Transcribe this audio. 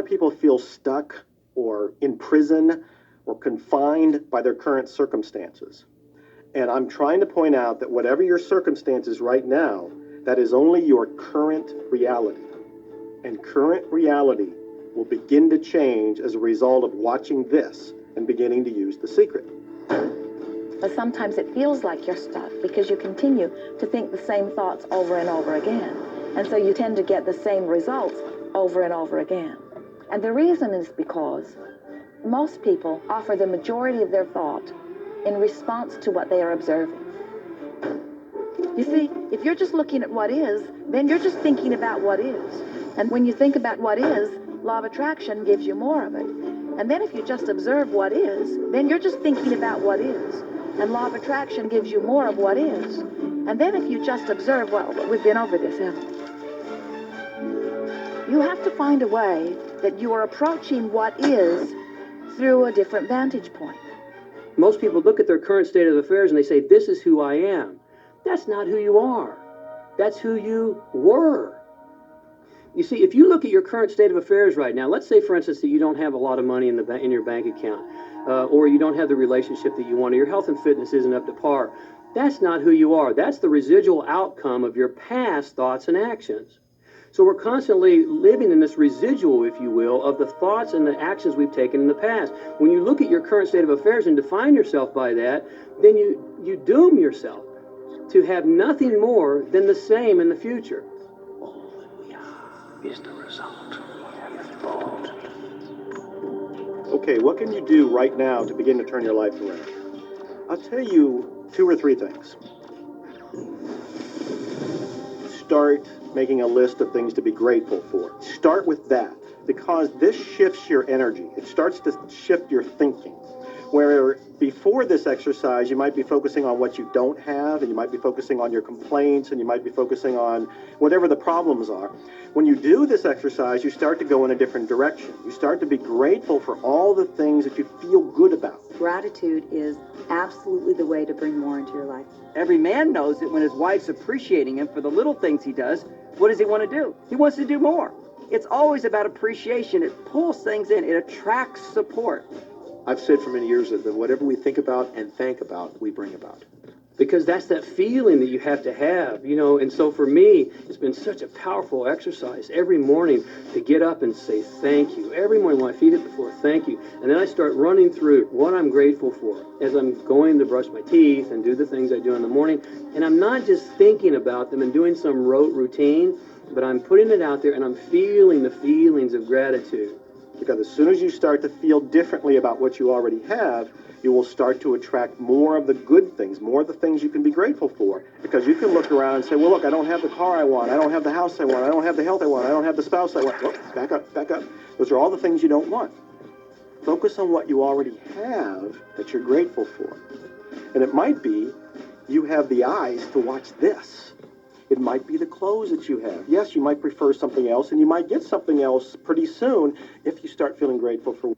people feel stuck or in prison or confined by their current circumstances. And I'm trying to point out that whatever your circumstances right now, that is only your current reality. And current reality will begin to change as a result of watching this and beginning to use the secret. But sometimes it feels like you're stuck because you continue to think the same thoughts over and over again. And so you tend to get the same results over and over again. And the reason is because most people offer the majority of their thought in response to what they are observing. You see, if you're just looking at what is, then you're just thinking about what is. And when you think about what is, law of attraction gives you more of it. And then if you just observe what is, then you're just thinking about what is. And law of attraction gives you more of what is. And then if you just observe, well, we've been over this, haven't we? You have to find a way that you are approaching what is through a different vantage point. Most people look at their current state of affairs and they say, this is who I am. That's not who you are. That's who you were. You see, if you look at your current state of affairs right now, let's say, for instance, that you don't have a lot of money in your bank account, or you don't have the relationship that you want, or your health and fitness isn't up to par. That's not who you are. That's the residual outcome of your past thoughts and actions. So we're constantly living in this residual, if you will, of the thoughts and the actions we've taken in the past. When you look at your current state of affairs and define yourself by that, then you doom yourself to have nothing more than the same in the future. All that we are is the result of thought. Okay, what can you do right now to begin to turn your life around? I'll tell you 2 or 3 things. Start making a list of things to be grateful for. Start with that, because this shifts your energy. It starts to shift your thinking. Where before this exercise, you might be focusing on what you don't have, and you might be focusing on your complaints, and you might be focusing on whatever the problems are. When you do this exercise, you start to go in a different direction. You start to be grateful for all the things that you feel good about. Gratitude is absolutely the way to bring more into your life. Every man knows that when his wife's appreciating him for the little things he does, what does he want to do? He wants to do more. It's always about appreciation. It pulls things in. It attracts support. I've said for many years that whatever we think about and thank about, we bring about. Because that's that feeling that you have to have, you know. And so for me, it's been such a powerful exercise every morning to get up and say thank you. Every morning when I feed it before, thank you. And then I start running through what I'm grateful for as I'm going to brush my teeth and do the things I do in the morning. And I'm not just thinking about them and doing some rote routine, but I'm putting it out there and I'm feeling the feelings of gratitude. Because as soon as you start to feel differently about what you already have, you will start to attract more of the good things, more of the things you can be grateful for. Because you can look around and say, well, look, I don't have the car I want, I don't have the house I want, I don't have the health I want, I don't have the spouse I want. Whoop, back up, back up. Those are all the things you don't want. Focus on what you already have that you're grateful for. And it might be you have the eyes to watch this. It might be the clothes that you have. Yes, you might prefer something else, and you might get something else pretty soon if you start feeling grateful for